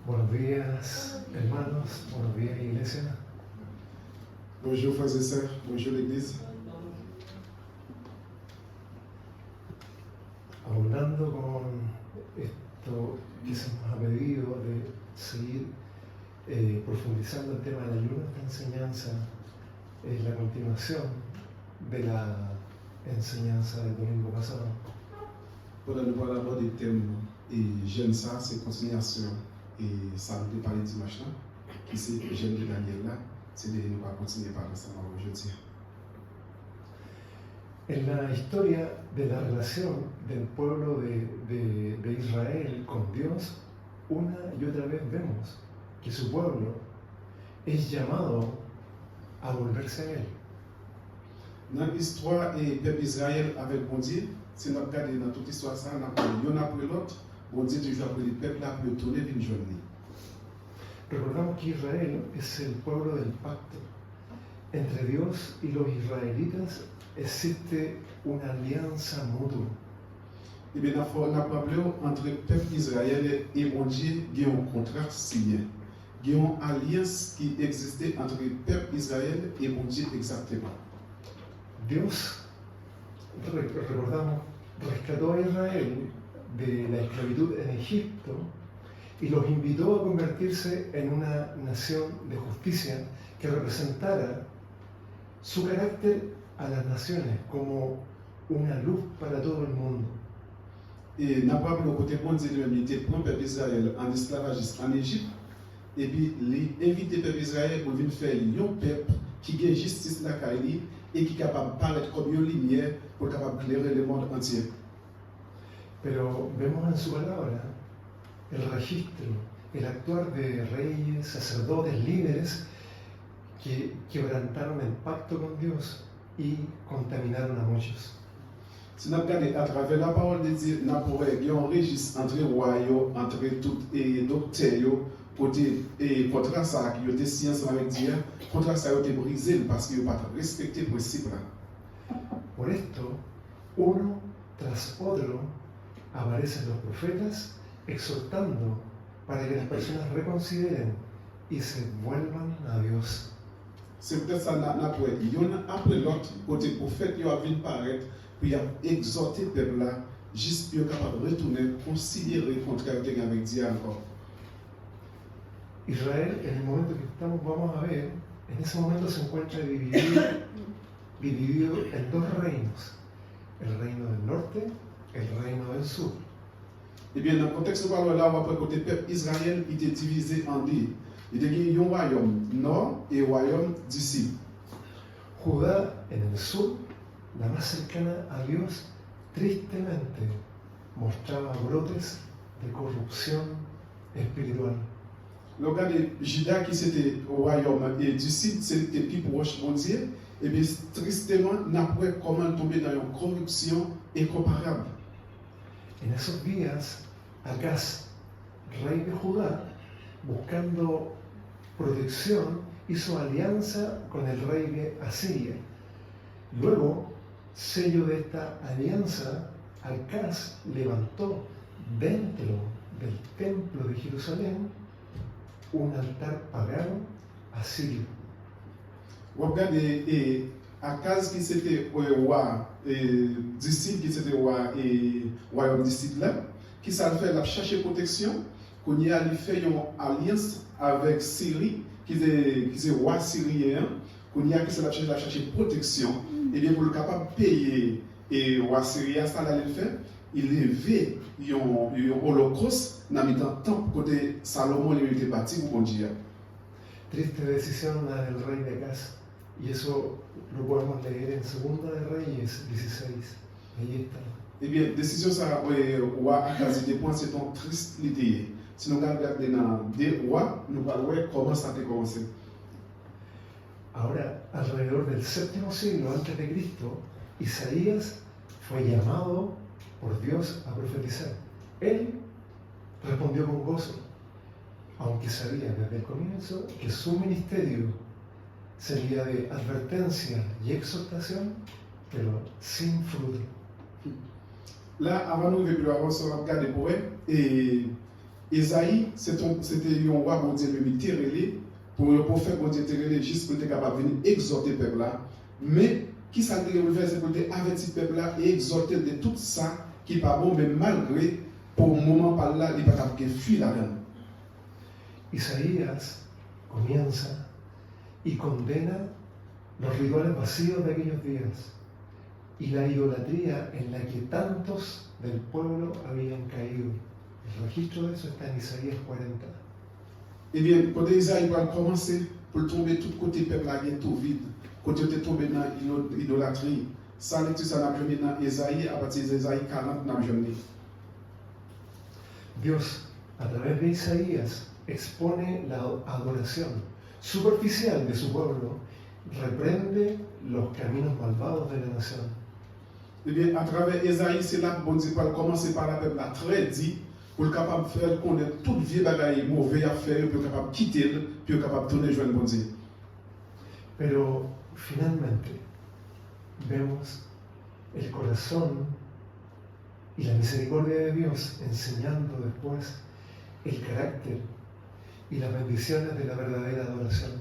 Buenos días, hermanos. Buenos días, iglesia. Bonjour frères et sœurs, bonjour l'église. Abundando con esto que se nos ha pedido de seguir profundizando el tema del ayuno, esta enseñanza es la continuación de la enseñanza del domingo pasado. Pendant nous parler d'abord des thèmes et j'aime ça, c'est continuation et ça nous parler dimanche là, qui c'est j'aime de Daniel là, c'est de nous continuer par ensemble aujourd'hui. En la historia de la relación del pueblo de Israel con Dios, una y otra vez vemos que su pueblo es llamado a volverse a Él. Dans l'histoire et peuple Israël avec bon Dieu, si nous regardons dans toute l'histoire ça, on a l'un après l'autre, bon Dieu toujours appelé le peuple là pour le tourner vers une journée. Recordamos que Israel es el pueblo del pacto. Entre Dios y los israelitas existe una alianza mutua. Et bien, on a parlé entre le peuple Israël et bon Dieu, il y a un contrat signé. Il y a une alliance qui existait entre le peuple Israël et bon Dieu exactement. Dios, recordamos, rescató a Israel de la esclavitud en Egipto y los invitó a convertirse en una nación de justicia que representara su carácter a las naciones como una luz para todo el mundo. Et n'a pas le côté bon Dieu lui-même, il était pour le peuple Israël en esclavagisme en Égypte, et puis il invité le peuple Israël pour venir faire un peuple qui a justice la Kaili et qui est capable de paraître comme une lumière pour capable d'éclairer le monde entier. Pero vemos en su palabra el registro, el actuar de reyes, sacerdotes, líderes que quebrantaron el pacto con Dios y contaminaron a muchos. Si nous regardons à travers la parole de Dieu, nous pourrions y avoir un registre entre royaumes, entre tout et docteurs, côté et contrat ça qui était science avec Dieu, contrat ça a été brisé parce qu'il n'a pas respecté le principe là. Por esto, uno tras otro aparecen los profetas exhortando para que las personas reconsideren y se vuelvan a Dios. C'est peut-être ça n'a pas il y en a après l'autre côté prophète il a vu paraître puis il a exhorté le peuple là juste pour capable de retourner considérer le contraire avec Dieu encore. Israel, en el momento que estamos, vamos a ver, en ese momento se encuentra dividido en dos reinos, el reino del norte, el reino del sur. Eh bien, dans le contexte où on parle là, on va prendre côté peuple Israël, il était divisé en deux. Il y a un royaume nord et un royaume du sud. Judá, en el sur, la más cercana a Dios, tristemente mostraba brotes de corrupción espiritual. Le cas de Juda qui c'était au royaume et du sud, c'était plus proche de Dieu, et bien tristement, n'a pas comment tomber dans une corruption incomparable. En esos días, Acaz, rey de Judá, buscando protección, hizo alianza con el rey de Asiria. Luego, sello de esta alianza, Acaz levantó dentro del templo de Jerusalén un altar pagano asirio. On regarde Akaz qui c'était roi du sud, qui c'était roi et royaume du sud là, qui ça fait la chercher protection, qu'on y a fait une alliance avec Syrie, qui est roi syrien, qu'on y a qui ça la chercher protection, et bien pour le capable de payer et roi syrien ça l'a fait, il levait un holocauste dans le temps côté Salomon il était parti pour Dieu. Triste decisión la del rey de Acaz, y eso lo podemos leer en Segunda de Reyes 16. Ahí está. Eh bien, décision ça roi Akaz était point c'est un triste l'idée. Si nous regardons dans des rois, nous allons voir comment ça a commencé. Ahora, alrededor del séptimo siglo antes de Cristo, Isaías fue llamado por Dios a profetizar. Él respondió con gozo, aunque sabía desde el comienzo que su ministerio sería de advertencia y exhortación, pero sin fruto. Là, avant nous de plus avancer, on va regarder pour elle, et Esaïe, c'était un roi, bon Dieu, lui terrelé, pour le prophète, bon Dieu, terrelé, juste pour être capable de venir exhorter le peuple là. Mais, qui ça dit le verset pour avertir le peuple là et exhorter de tout ça qui n'est pas bon, mais malgré, pour le moment par là, il n'est pas capable de fuir là-dedans. Isaías comienza y condena los rituales vacíos de aquellos días y la idolatría en la que tantos del pueblo habían caído. El registro de eso está en Isaías 40. Eh bien, quand Isaïe va commencer pour tomber tout côté peuple là, il est tout vide. Quand il est tombé dans l'idolâtrie, ça lecture ça n'a jamais dans Isaïe, à partir d'Isaïe 40 n'a jamais. Dios, a través de Isaías, expone la adoración superficial de su pueblo, reprende los caminos malvados de la nación. Eh bien, à travers Isaïe, c'est là que bon Dieu va commencer par la peuple là, très dit, pour être capable de faire connaître toute vieille bagaille mauvaise à faire, pour être capable de quitter, pour être capable de tourner joindre bon Dieu. Pero finalmente vemos el corazón y la misericordia de Dios enseñando después el carácter y las bendiciones de la verdadera adoración.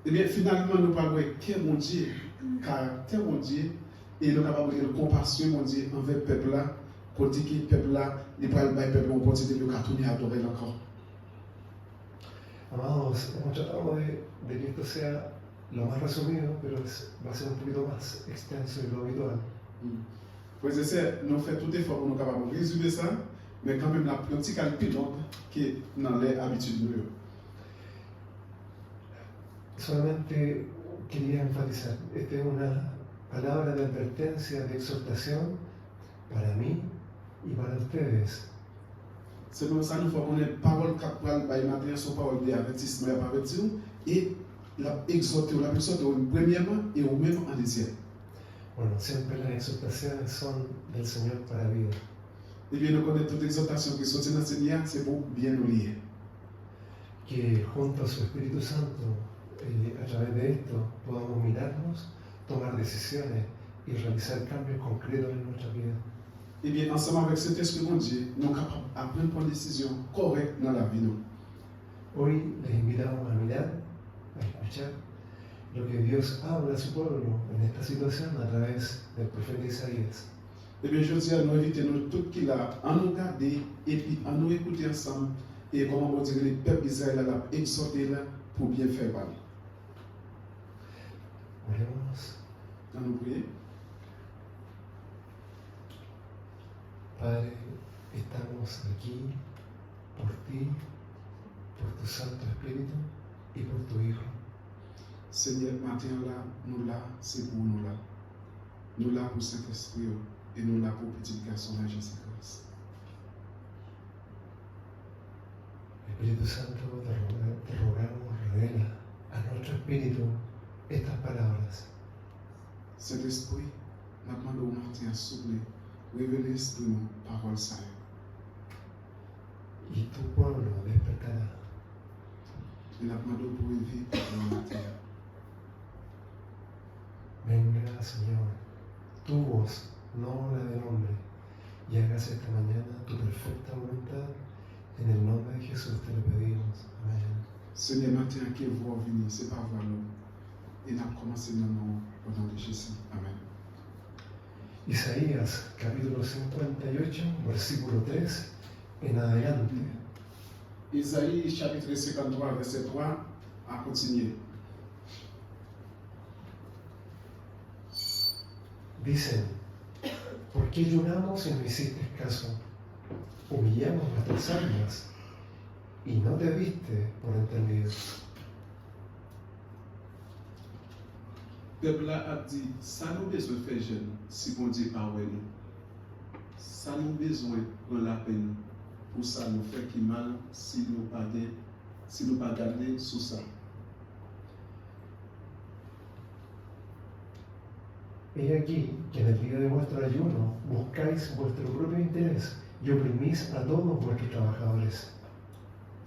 Eh bien, finalement, nous parlons de quel mon Dieu, caractère mon Dieu, et nous sommes capables de compassion mon Dieu envers le peuple là, côté qui le peuple là, il va le peuple on continue de tourner à adorer encore. Amados, hemos tratado de que esto sea lo más resumido, pero va a ser un poquito más extenso de lo habitual. Frères et sœurs, nous faisons tout effort pour nous capables de résumer ça, mais quand même la petit pilote qui est dans les habitudes de nous. Solamente quería enfatizar, esta es una palabra de advertencia, de exhortación para mí y para ustedes. C'est comme ça nous faut qu'on ait parole capable by matin son parole d'avertissement et avertir et la exhorter la personne premièrement et au même en deuxième. Bueno, siempre las exhortaciones son del Señor para vida. Et bien nous connaissons toute exhortation qui sortit dans le Seigneur, c'est pour bien nous lier. Que junto a su Espíritu Santo, a través de esto, podamos mirarnos, tomar decisiones y realizar cambios concretos en nuestra vida. Et bien ensemble avec cet esprit de Dieu, nous sommes capables de prendre une décision correcte dans la vie. Hoy les invitamos a mirar, a escuchar lo que Dios habla a su pueblo en esta situación a través del profeta Isaías. Eh bien, je dis à nous inviter nous tous qui là, à nous garder et puis à nous écouter ensemble et comment on dirait le peuple Israël l'a exhorté là pour bien faire parler. Oremos. À nous prier. Padre, estamos aquí por ti, por tu Santo Espíritu y por tu Hijo. Seigneur, matin là, nous là, c'est pour nous là. Nous là pour Saint-Esprit et nous là pour petit garçon de Jésus-Christ. Espíritu Santo, te rogamos, revela a nuestro espíritu estas palabras. Saint-Esprit, nous demandons au matin à souffler, révéler l'esprit nous, parole ça. Y tu pueblo despertará. Et nous demandons pour réveiller le matin. Venga, Señor, tu voz, no la del hombre, y hagas esta mañana tu perfecta voluntad. En el nombre de Jesús te lo pedimos. Amén. Seigneur, matin, qui vous venir, c'est pas voir l'homme. Et nous avons commencé dans le nom de Jésus. Amen. Isaías, capítulo 58, versículo 3 en adelante. Isaïe, chapitre 53, verset 3, à continuer. Dicen, ¿por qué lloramos y no hiciste caso? Humillamos nuestras almas y no te diste por entendido. Peuple a dit, ça nous besoin de faire jeune, si bon Dieu pas nous. Ça nous besoin de la peine, pour ça nous fait qui mal, si nous pas garder sous ça. He aquí que en el día de vuestro ayuno buscáis vuestro propio interés y oprimís a todos vuestros trabajadores.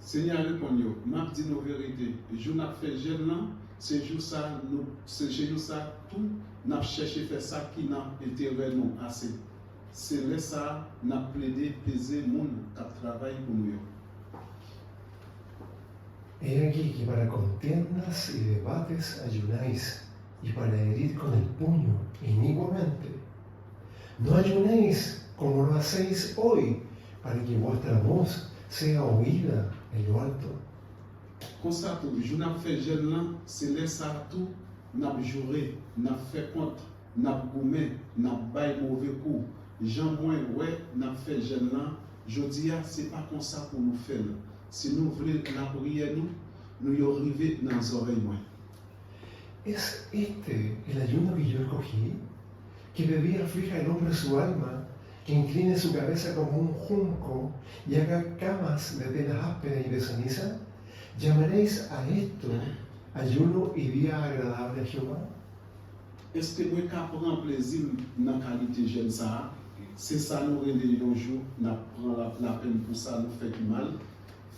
Seigneur, répond-nous, m'a dit nos vérités. Je n'ai fait jeune là, c'est jour ça, tout, n'a cherché faire ça qui n'a été réellement assez. c'est là ça n'a plaidé peser moun qui travaille pour nous. He aquí que para contiendas y debates ayunáis, y para herir con el puño inicuamente. No ayunéis como lo hacéis hoy, para que vuestra voz sea oída en lo alto. Comme ça, tout, je n'ai fait jeune là, c'est là ça tout, n'a juré, n'a fait contre, n'a goumé, n'a bail mauvais coup. Jean moins, ouais, n'a fait jeune là, je dis, c'est pas comme ça pour nous faire. Si nous voulons la prière, nous y arriver dans les oreilles. ¿Es este el ayuno que yo escogí? Que de día aflija el hombre su alma, que incline su cabeza como un junco y haga camas de tela áspera y de ceniza. ¿Llamaréis a esto ayuno y día agradable a Jehová? Est-ce que moi qui prends plaisir dans la qualité jeune ça? C'est ça nous relève un jour, nous prenons la peine pour ça, nous fait du mal.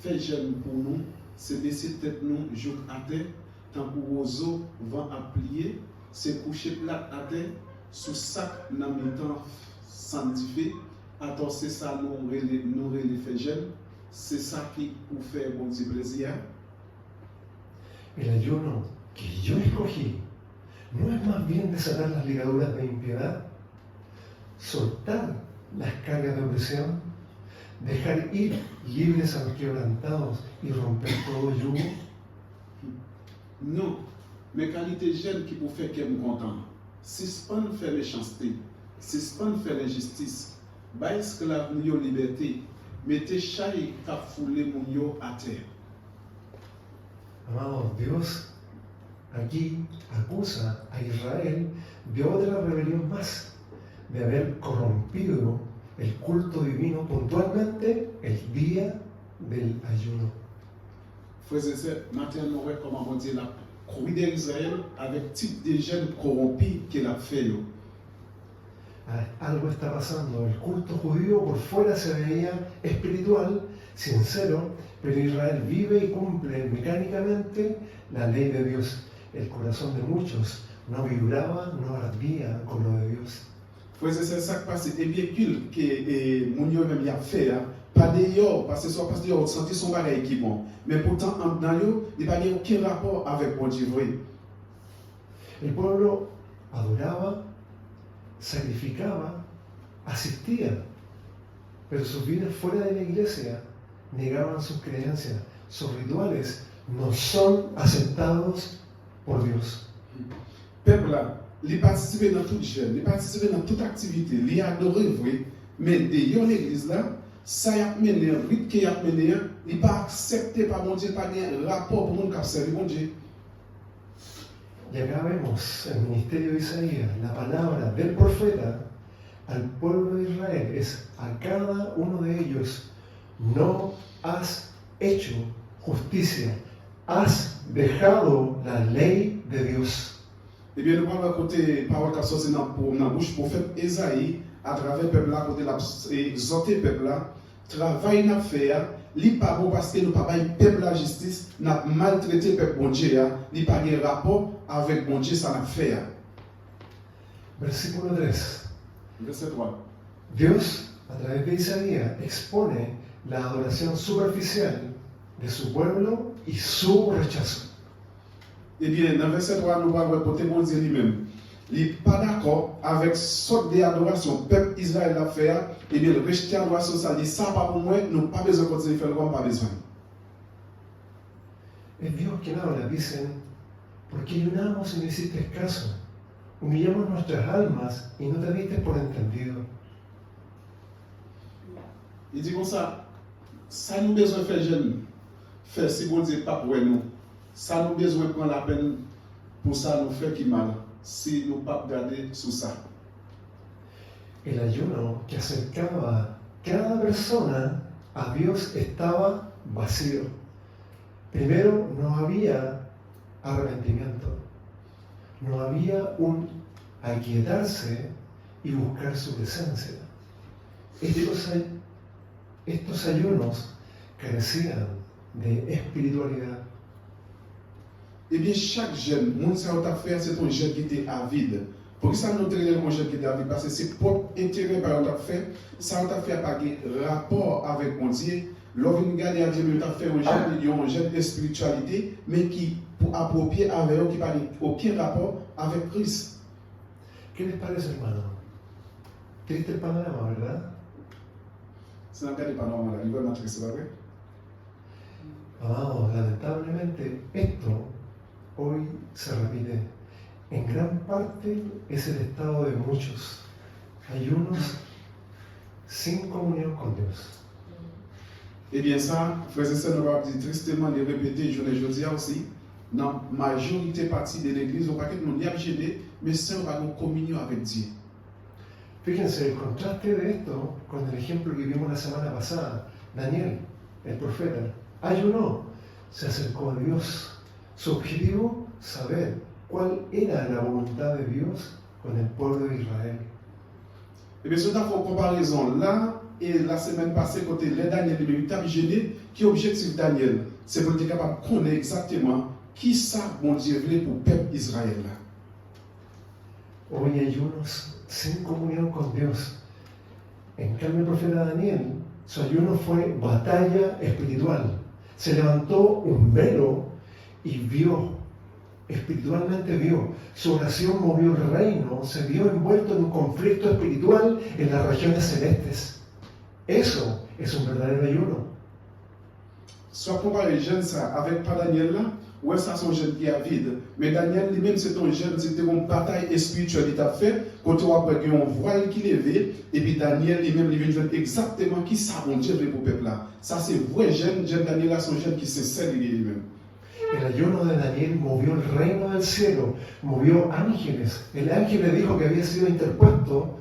Fait jeune pour nous, c'est baisser tête nous, jour à terre, tant pour oiseau, vent à plier, c'est coucher plat à terre, sous sac dans le temps sanctifié. Attends, c'est ça nous relève fait jeune, c'est ça qui nous fait bon Dieu plaisir. El ayuno que yo escogí no es más bien desatar las ligaduras de impiedad, soltar las cargas de opresión, dejar ir libres a los quebrantados y romper todo yugo. Non, mes qualités jeunes qui vous fait qu'elle me content. Si ce pas faire méchanceté, si ce pas faire l'injustice, bah esclave nous liberté, mettez chaque cap foulé mon yo à terre. Amados, Dios aquí acusa a Israel de otra rebelión más, de haber corrompido el culto divino, puntualmente el día del ayuno. Frères et sœurs, maintenant nous voyons comment on dit la croix d'Israël avec type de jeunes corrompus qu'il a fait. Algo está pasando. El culto judío por fuera se veía espiritual, sincero, pero Israel vive y cumple mecánicamente la ley de Dios. El corazón de muchos no vibraba, no ardía con lo de Dios. Frères et sœurs, ça qui passe, et bien que mon yo même y a fait, pas d'ailleurs, parce que soit parce que vous sentez son bagage qui bon, mais pourtant dans yo, il n'y a pas aucun rapport avec mon Dieu vrai. El pueblo adoraba, sacrificaba, asistía, pero sus vidas fuera de la iglesia negaban sus creencias. Sus rituales no son aceptados por Dios. Peuple là, il participe dans toute jeune, il participe dans toute activité, il adore vrai, mais d'ailleurs l'église là, ça y a mené, le rite qui a mené, il pas accepté par mon Dieu, pas de rapport pour mon qui servir mon Dieu. Y acá vemos el ministerio de Isaías, la palabra del profeta al pueblo de Israel es a cada uno de ellos: no has hecho justicia, has dejado la ley de Dios. Eh bien, nous allons écouter parole qui sorti dans la bouche du prophète Esaïe à travers le peuple là, côté la exhorter le peuple là, travail n'a fait, li pas bon parce que nous pas bail peuple la justice, n'a maltraité le peuple bon Dieu, li pas de rapport avec bon Dieu ça n'a fait. Versículo 3. Verset 3. Dios, a través de Isaías, expone la adoración superficial de su pueblo y su rechazo. Eh bien, dans verset 3, nous allons écouter bon Dieu lui-même. Il n'est pas d'accord avec sorte d'adoration peuple Israël a fait, et bien le rejeter l'adoration, ça dit ça pas pour moi, nous pas besoin de continuer à faire le comme pas besoin. Es Dios quien habla, dicen, porque ayunamos y no hiciste caso, humillamos nuestras almas y no te diste por entendido. Il dit comme ça nous besoin de faire jeune, faire si bon Dieu pas pour nous, ça nous besoin de prendre la peine pour ça nous faire qui mal, si nous pas garder sur ça. El ayuno que acercaba cada persona a Dios estaba vacío. Primero, no había arrepentimiento, no había un aquietarse y buscar su presencia. Estos ayunos carecían de espiritualidad. Eh bien, chaque jeune, mon ça a fait, c'est un jeune qui était avide. Pour ça, nous traiter le jeune qui David, parce que c'est propre intérêt par exemple fait, ça on t'a fait pas de rapport avec mon Dieu. Lorsque nous regardons à Dieu, nous t'a fait un jeune de spiritualité, mais qui pour approprier avec eux, qui n'a aucun rapport avec Christ. ¿Qué les parece, hermano? Triste el panorama, ¿verdad? C'est un cas de panorama, il va montrer, c'est pas vrai? Amados, lamentablemente esto hoy se repite. En gran parte es el estado de muchos. Ayunos sin comunión con Dios. Eh bien ça, frères et sœurs, nous va dire tristement les répéter, je le dis aussi, dans la majorité partie de l'église, on ne pas que nous y a gêné, mais c'est on va en communion avec Dieu. Fíjense el contraste de esto con el ejemplo que vimos la semana pasada. Daniel, el profeta, ayunó, se acercó a Dios. Su objetivo, saber cuál era la voluntad de Dios con el pueblo de Israel. Eh bien, si on a fait une comparaison là, et la semaine passée, côté les Daniel, il a gêné, qui est l'objectif Daniel, c'est pour être capable de connaître exactement qui ça, mon Dieu, voulait pour le peuple Israël là. Hoy ayunos sin comunión con Dios. En cambio, el profeta Daniel, su ayuno fue batalla espiritual. Se levantó un velo y vio, espiritualmente vio. Su oración movió el reino, se vio envuelto en un conflicto espiritual en las regiones celestes. Eso es un verdadero ayuno. Soit comparer jeune ça avec pas Daniel là, ouais ça son jeune qui est vide, mais Daniel lui-même c'est un jeune, c'était une bataille spirituelle qu'il a fait, quand on voit qu'il y a un voile qui levé, et puis Daniel lui-même il vient exactement qui ça mon Dieu veut pour le peuple là. Ça c'est vrai jeune Daniel là son jeune qui se sert lui-même. El ayuno de Daniel movió el reino del cielo, movió ángeles. El ángel le dijo que había sido interpuesto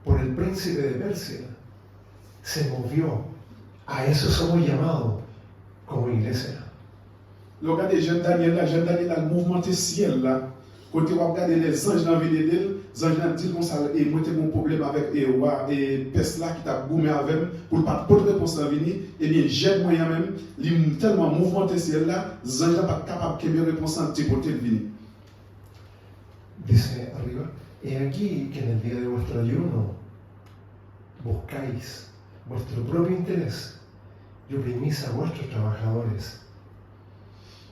por el príncipe de Persia. Se movió. A eso somos llamados como iglesia. Le regardez jeune Daniel a le mouvementé ciel là. Quand on va regarder les anges dans la vie d'elle, les anges ont dit comme ça, et moi j'ai mon problème avec et Pes là qui t'a goumé avec pour pas de réponse à venir, et bien j'aide moyen même, il tellement mouvementé ciel là, les anges n'ont pas capable de me réponse en petit côté de venir. Dice arriba, he aquí que en el día de vuestro ayuno buscáis vuestro propio interés y oprimís a vuestros trabajadores.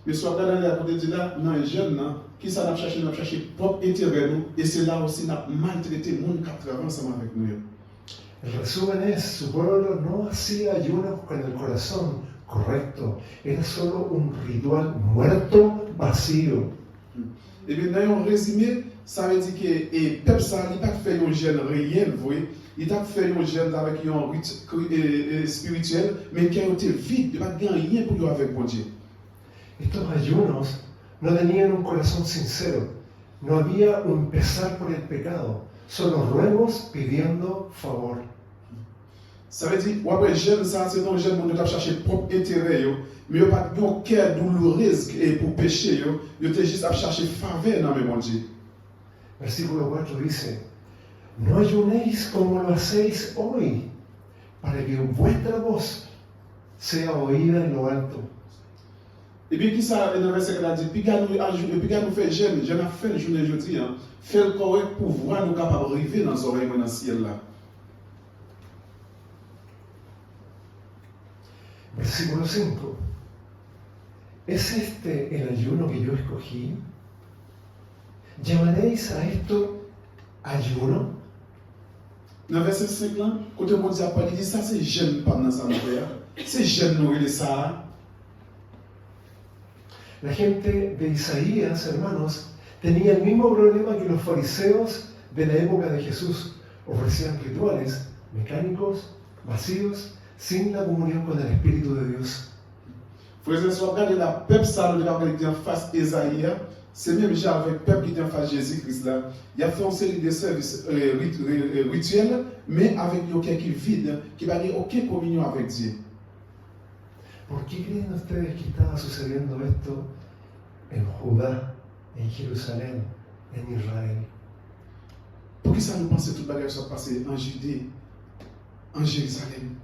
Mais soit dans la côté de là, non, les jeunes, qui ça n'a cherché propre intérêt nous, et c'est là aussi n'a maltraité le monde qui travaille ensemble avec nous. El resumen es, su pueblo no hacía ayunos con el corazón correcto, era solo un ritual muerto, vacío. Et bien, dans un résumé, ça veut dire que le peuple, ça n'a pas fait un jeûne réel, vous voyez. Il a fait un jeûne avec un rite spirituel, mais qui a été vide, il n'a pas gagné rien pour lui avec mon Dieu. Estos ayunos no tenían un corazón sincero, no había un pesar por el pecado, solo ruegos pidiendo favor. Ça veut dire, ouais, jeûne, ça, c'est un jeûne où nous avons cherché propre intérêt, mais il n'y a pas de cœur douloureux pour pécher, il était juste à chercher faveur dans mon Dieu. Versículo 4 dice, no ayunéis como lo hacéis hoy, para que vuestra voz sea oída en lo alto. Et puis, qui ça, dans le verset 4 dit, puis nous fait jeûne, jeûne a fait le journée aujourd'hui, fait le correct pour voir nous capables de arriver dans les oreilles dans le ciel là. Versículo 5. ¿Es este el ayuno que yo escogí? ¿Llamaréis a esto ayuno? Dans le verset 5 là, quand on dit à Paul, il dit ça c'est jeûne pendant sa frère. C'est jeûne nous et ça. La gente de Isaías, hermanos, tenía el mismo problema que los fariseos de la época de Jesús. Ofrecían rituales mecánicos, vacíos, sin la comunión con el Espíritu de Dios. Frères et sœurs, regardez la peuple ça, qui est en face d'Ésaïe, c'est même genre avec le peuple qui est en face de Jésus-Christ là. Il a fait une série de services rituels, mais avec un cœur qui est vide, qui n'a aucune communion avec Dieu. ¿Por qué creen ustedes que estaba sucediendo esto en Judá, en Jerusalén, en Israel? Pour que ça nous pense que toute bagarre soit passée en Judée, en Jérusalem?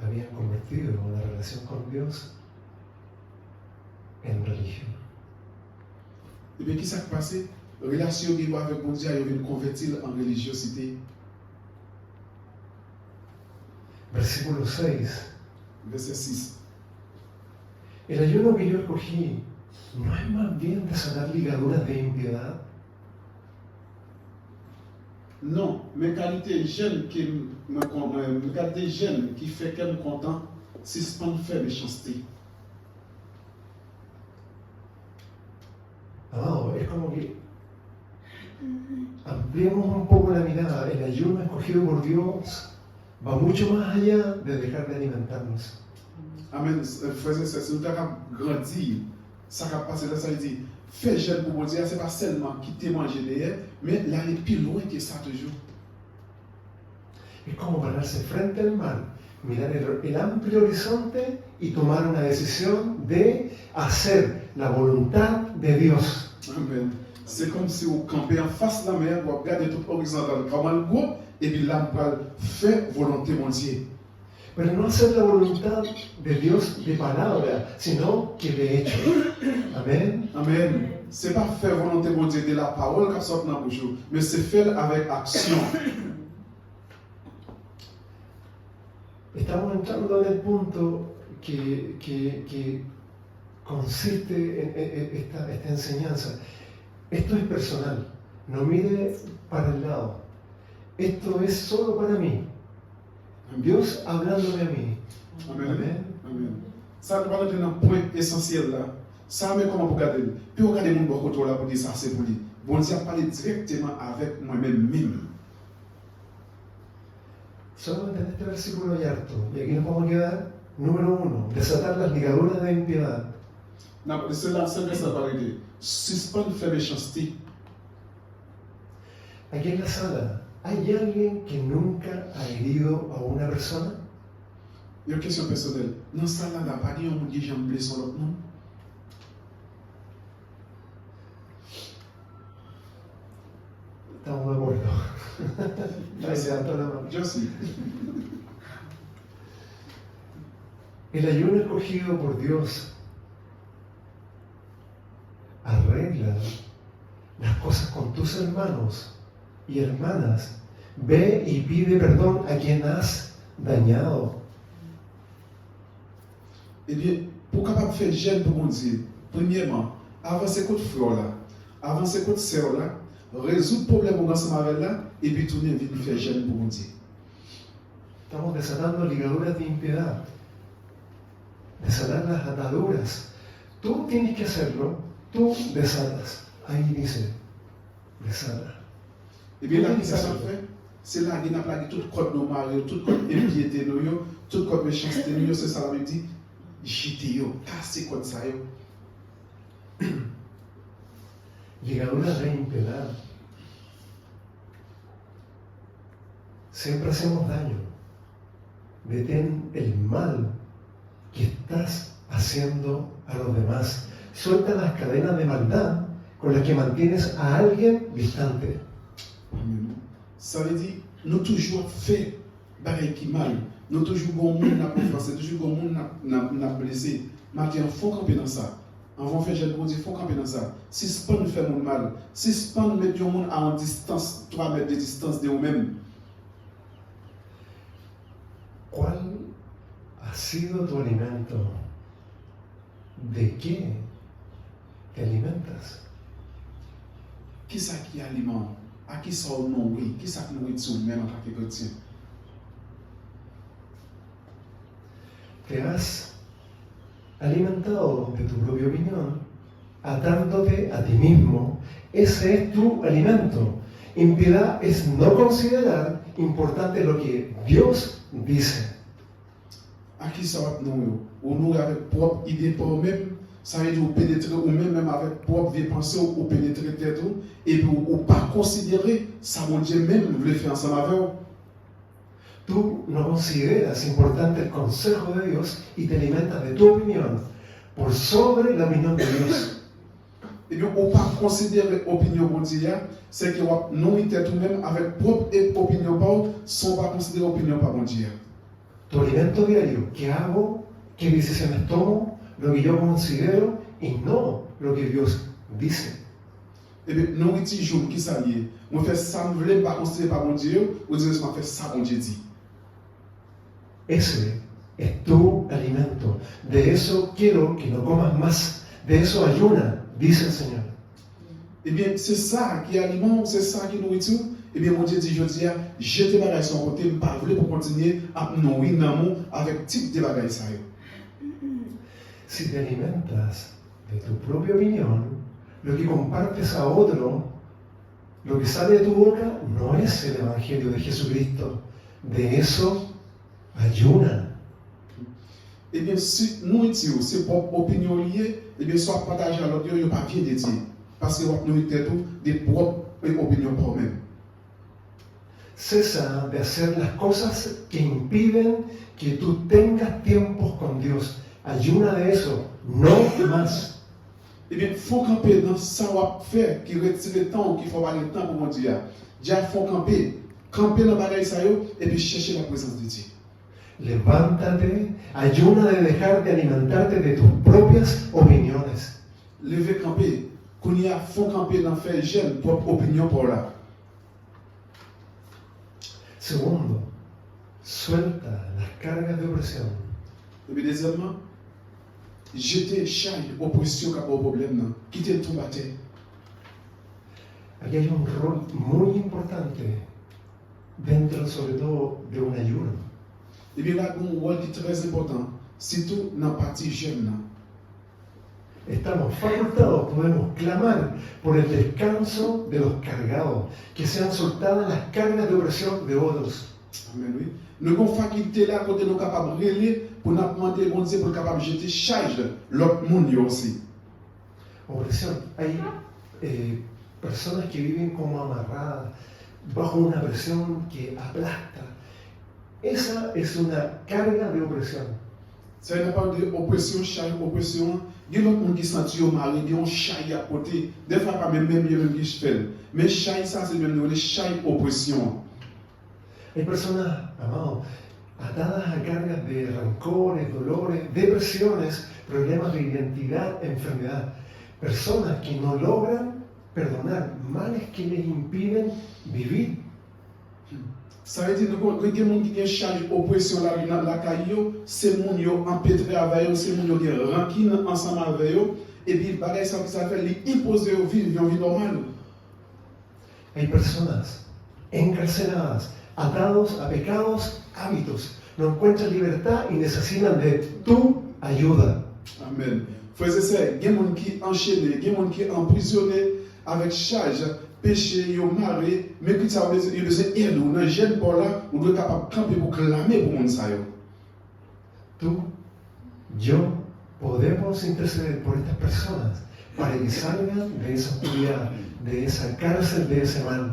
Habían convertido la relación con Dios en Et bien, qui s'est passé? La relation qu'il a avec mon Dieu, il vient convertir en religiosité. Versículo 6. Verset 6. El ayuno que yo escogí no es más bien desatar ligaduras de impiedad. Non, mes qualités jeunes mes qualités jeunes qui fait qu'elle me content, c'est ce qu'on fait méchanceté. Amado, es como que ampliemos un poco la mirada. El ayuno escogido por Dios va mucho más allá de dejar de alimentarnos. Amen. Frères et sœurs, si nous avons grandi, ça va passer là, ça veut dire, faire jeûne pour mon Dieu, ce n'est pas seulement quitter manger derrière, mais l'aller plus loin que ça toujours. Es como pararse frente al mar, mirar el amplio horizonte y tomar una decisión de hacer la voluntad de Dios. Amen. C'est comme si vous campez en face de la mer, vous regardez tout horizontal, comment le gros, et puis là, vous allez faire volonté mon Dieu. Pero no hacer la voluntad de Dios de palabra, sino que de hecho. Amén. Amen. Ce n'est pas faire volonté mon Dieu de la parole qui sort dans la bouche, mais c'est faire avec action. Estamos entrando en el punto que consiste en esta enseñanza. Esto es personal, no mire para el lado. Esto es solo para mí. Dios hablándome a mí. Amen. Amen. Amen. Ça nous va dans un point essentiel là. Ça, mais comment vous regardez? Puis vous regardez mon bon côté là pour dire ça, c'est pour lui. Bon Dieu a parlé directement avec moi-même. Solamente en este versículo hay harto. Y aquí nos vamos a quedar, número 1, desatar las ligaduras de impiedad. Non, c'est là, c'est ça va dire. Suspendre faire méchanceté. Aquí en la sala, ¿hay alguien que nunca ha herido a una persona? Il y a une question personnelle. Dans ça là, il n'y a pas dit un monde qui j'aime blesser l'autre, non? Estamos de acuerdo. Ahí levantó la mano. Je sais. El ayuno escogido por Dios arregla las cosas con tus hermanos y hermanas. Ve y pide perdón a quien has dañado. Eh bien, pour capable faire jeûne pour mon Dieu, premièrement, avancer contre frère là, avancer contre sœur là, résoudre le problème ensemble avec là, et puis tourner venir faire jeûne pour mon Dieu. Estamos desatando ligaduras de impiedad, desatar las ataduras. Tú tienes que hacerlo, tú desatas. Ahí dice, desata. Eh bien, là, qu'est-ce que ça fait? C'est là qu'il a plagué tout code de Mario, tout code impiété, tout code méchanceté, c'est ça, la même dit, jeter, casser code ça. Ligaduras de impiedad. Siempre hacemos daño. Detén el mal que estás haciendo a los demás. Suelta las cadenas de maldad con las que mantienes a alguien distante. Ça veut dire, nous toujours fait bagaille qui mal. Nous toujours bon monde n'a pas fait, toujours bon monde n'a blessé. Maintenant, il faut camper dans ça. Avant de faire jeune, il faut camper dans ça. Si ce pas nous faire mon mal, si ce pas nous mettre le monde à en distance, 3 mètres de distance de nous-mêmes. ¿Cuál ha sido tu alimento? ¿De qué te alimentas? Qui ça qui alimente? À qui ça nourrit? Qui ça qui nourrit tout même en tant que chrétien? Te has alimentado de tu propia opinión, atándote a ti mismo. Ese es tu alimento. Impiedad es no considerar importante lo que Dios dice. À qui ça va nourrir? Ou nourrir avec propre idée pour nous-mêmes? Ça veut dire ou pénétrer ou même avec propre vie pensée ou pénétrer tête et puis ou pas considérer ça mon Dieu même voulait faire ensemble avec vous. Tú no consideras importante el consejo de Dios y te alimentas de tu opinión por sobre la opinión de Dios. Et bien, on ne peut pas considérer l'opinion de Dieu, c'est que nous sommes même avec propre opinion, sans pas considérer l'opinion de Dieu. Tu alimento diario, ¿qué hago? ¿Qué decisiones tomo? Lo que yo considero y no lo que Dios dice. Et bien, nous petit jour qui ça lié. Moi fais ça, me voulais pas considérer par mon Dieu, ou dire je fais ça mon Dieu dit. Ese es tu alimento. De eso quiero que no comas más. De eso ayuna, dice el Señor. Eh bien, c'est ça qui est aliment, c'est ça qui est nourriture. Eh bien, mon Dieu dit, je dis, jetez bagaille sur côté, je ne pas pour continuer à nourrir l'amour avec type de bagaille ça. Si te alimentas de tu propia opinión, lo que compartes a otro, lo que sale de tu boca, no es el Evangelio de Jesucristo. De eso ayuna. Eh bien, si nourriture, c'est propre opinion liée, eh bien, soit partager à l'autre, il n'y a pas bien de dire. Parce que vous nourrir tout des propres opinions pour même. Cesa de hacer las cosas que impiden que tú tengas tiempos con Dios. Ayuna de eso, no más. Eh bien, il faut camper dans ça qu'on fait, qui retire le temps, qui faut avoir le temps pour mon Dieu. Déjà, il faut camper dans le bagage et puis chercher la présence de Dieu. Levántate, ayuna de dejar de alimentarte de tus propias opiniones. Lever camper, qu'on y a faut camper dans faire jeune propre opinion pour là. Segundo, suelta las cargas de opresión. Et puis deuxièmement, jeter chaque opposition qui a un problème, quitter le tout battre. Aquí hay un rol muy importante dentro sobre todo de un ayuno. Et bien là, un rôle qui est très important, surtout dans la partie jeune. Estamos facultados, podemos clamar por el descanso de los cargados, que sean soltadas las cargas de opresión de otros. Amen, oui. Nous avons faculté là, côté nous capables de relayer pour nous demander bon Dieu pour capable jeter charge l'autre monde aussi. Opresión. Hay personas que viven como amarradas bajo una presión que aplasta. Esa es una carga de opresión. C'est une part de oppression, charge, oppression. Il y a d'autres gens qui sentent qu'ils marient, ils ont charge à côté. Des fois, pas même qui se fait. Mais charge, ça, c'est même une charge oppression. Hay personas, amados, atadas a cargas de rancores, dolores, depresiones, problemas de identidad, enfermedad. Personas que no logran perdonar, males que les impiden vivir. Ça veut dire que les gens qui ont charge oppression dans la caillou, c'est les gens qui ont empêtré avec eux, c'est les gens qui ont rancune ensemble avec eux, et puis bagay ça fait les imposer au vivre une vie normale. Hay personas encarceladas, atados a pecados, hábitos, no encuentran libertad y necesitan de tu ayuda. Amen. Frères et sœurs, il y a des gens qui sont enchaînés, il y a des gens qui sont emprisonnés avec charge, péché, ils ont marré, mais qui ont besoin d'aide, ou dans jeune pour là, on doit être capable de camper pour clamer pour les gens. Tú, yo, podemos interceder por estas personas para que salgan de esa oscuridad, de esa cárcel, de ese mal.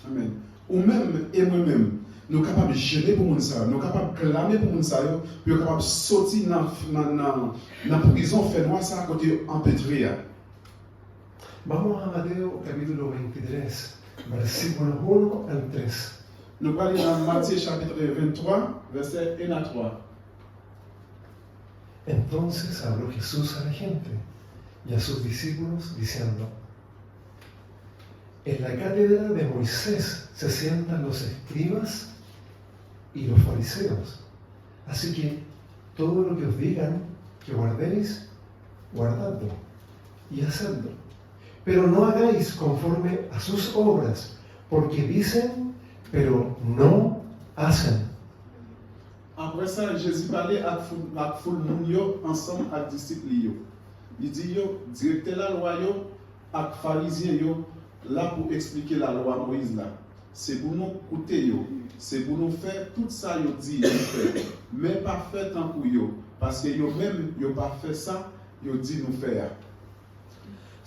Amen. Ou même, et moi-même, nous sommes capables de gérer pour les gens, nous sommes capables de clamer pour les gens, puis nous sommes capables de sortir dans la prison, faire noir ça à côté empêtré. Vamos a Mateo capítulo 23, versículos 1 al 3. Nous parlons dans Matthieu chapitre 23, versets 1 à 3. Entonces habló Jesús a la gente y a sus discípulos diciendo: en la cátedra de Moisés se sientan los escribas y los fariseos. Así que todo lo que os digan que guardéis, guardadlo y hacedlo. Pero no hagáis conforme a sus obras, porque dicen, pero no hacen. Après ça, Jésus parlait à la foule ensemble avec les disciples. Il dit, directeur la loi, avec les pharisiens, là pour expliquer la loi Moïse. C'est pour nous écouter, c'est pour nous faire tout ça, il dit, mais pas faire tant pour eux. Parce que eux-mêmes, ils n'ont pas fait ça, ils dit nous faire.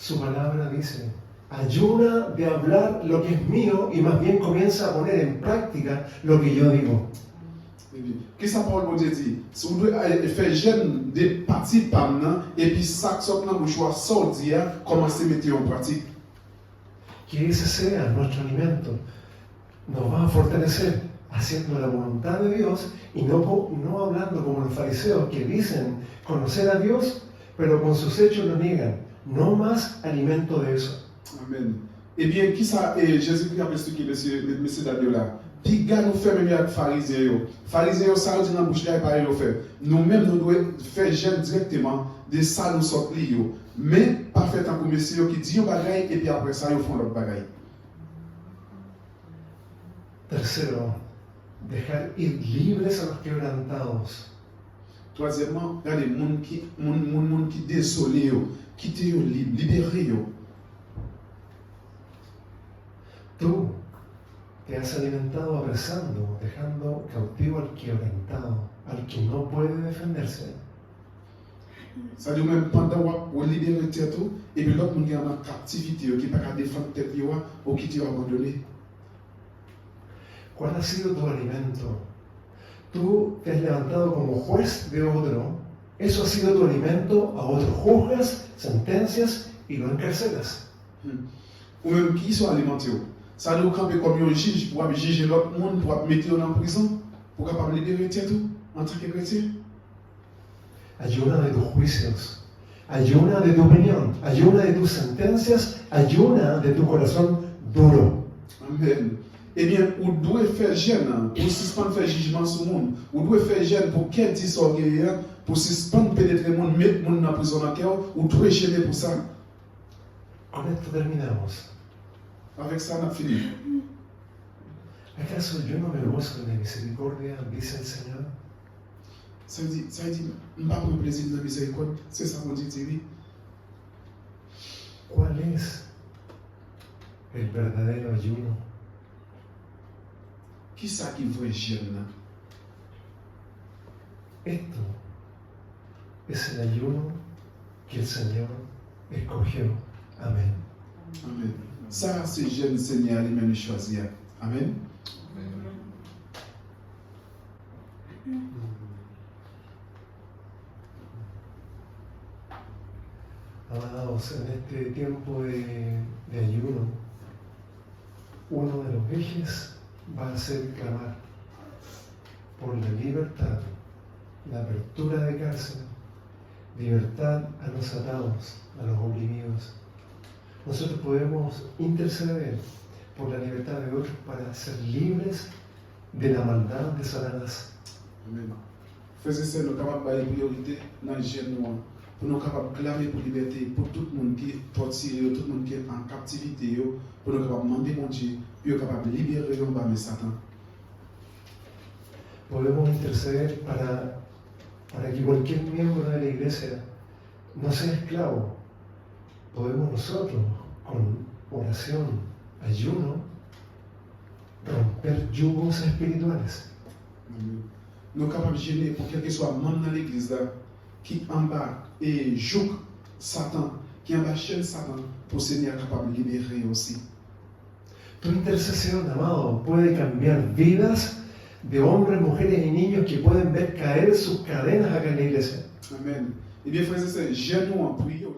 Su palabra dice: ayuna de hablar lo que es mío y más bien comienza a poner en práctica lo que yo digo. Qu'est-ce que la parole de Dieu dit? Si vous devez faire jeune des parties pamna et puis ça que vous choix sortir, commencer à mettre en pratique. Que ese sea nuestro alimento. Nos va a fortalecer haciendo la voluntad de Dios y no hablando como los fariseos que dicen conocer a Dios, pero con sus hechos lo niegan. No más alimento de eso. Amen. Eh bien, qui ça, Jésus-Christ a expliqué, monsieur Daniel là. Puis, gars, nous faisons même avec les pharisiens. Pharisiens, ça dit dans la bouche, là, pareil, nous faisons. Nous-mêmes, nous devons faire jeûne directement de ça, nous sortons. Mais, pas fait tant que messieurs qui disent un bagaille, et puis après ça, ils font l'autre bagaille. Tercero, dejar ir libres a los quebrantados. Troisièmement, regardez, les gens qui désolé, qui te libéré. Tú te has alimentado apresando, dejando cautivo al quebrantado, al que no puede defenderse. Ça dit même pendant qu'on libère tête et puis l'autre qui est en captivité, qui n'est pas capable de défendre tête ou qui t'a abandonné. ¿Cuál ha sido tu alimento? Tú te has levantado como juez de otro, eso ha sido tu alimento, a otro juzgas, sentencias y lo encarcelas. Ou même qui sont alimentés. Ça nous camper comme un juge pour juger l'autre monde, pour mettre en prison, pour capable libérer tête en tant que chrétien. Ayuna de tus juicios, ayuna de tu opinión, ayuna de tus sentencias, ayuna de tu corazón duro. Amen. Eh bien, vous devez faire jeûne pour suspendre faire jugement sur le monde. Vous devez faire jeûne pour qu'elle dise orgueilleux, pour suspendre pénétrer le monde, mettre le monde dans la prison dans le cœur, ou devez jeûner pour ça. Con esto terminamos. Avec ça, on a fini. ¿Acaso yo no me gozo de misericordia? Dice el Señor. Ça dit, je ne pas prendre plaisir de la miséricorde. C'est ça qu'on dit, Thierry. ¿Cuál es el verdadero ayuno? Qui ça qui veut jeûne? Esto es el ayuno que el Señor escogió. Amén. Amen. Ça, c'est jeûne, Seigneur, lui-même choisir. Amen. Amados, en este tiempo de ayuno, uno de los ejes va a ser clamar por la libertad, la apertura de cárcel, libertad a los atados, a los oprimidos. Nosotros podemos interceder por la libertad de otros para ser libres de la maldad de Satanás. Amen. Faisez ça, nous sommes capables de priorité dans le jeûne pour nous capables de clamer pour liberté, pour tout le monde qui est torturé, tout le monde qui est en captivité, pour nous capables de demander mon Dieu, pour nous capables de libérer de Satan. Podemos interceder para que cualquier miembro de la iglesia no sea esclavo. Podemos nosotros, con oración, ayuno, romper yugos espirituales. Nous sommes capables de gêner pour quel que soit membre dans l'église qui embarque et joue Satan, qui embarque chaîne Satan, pour Seigneur capable de libérer aussi. Tu intercesión, amado, puede cambiar vidas de hombres, mujeres y niños que pueden ver caer sus cadenas acá en la iglesia. Amen. Eh bien, frères et sœurs, jeûnons en priant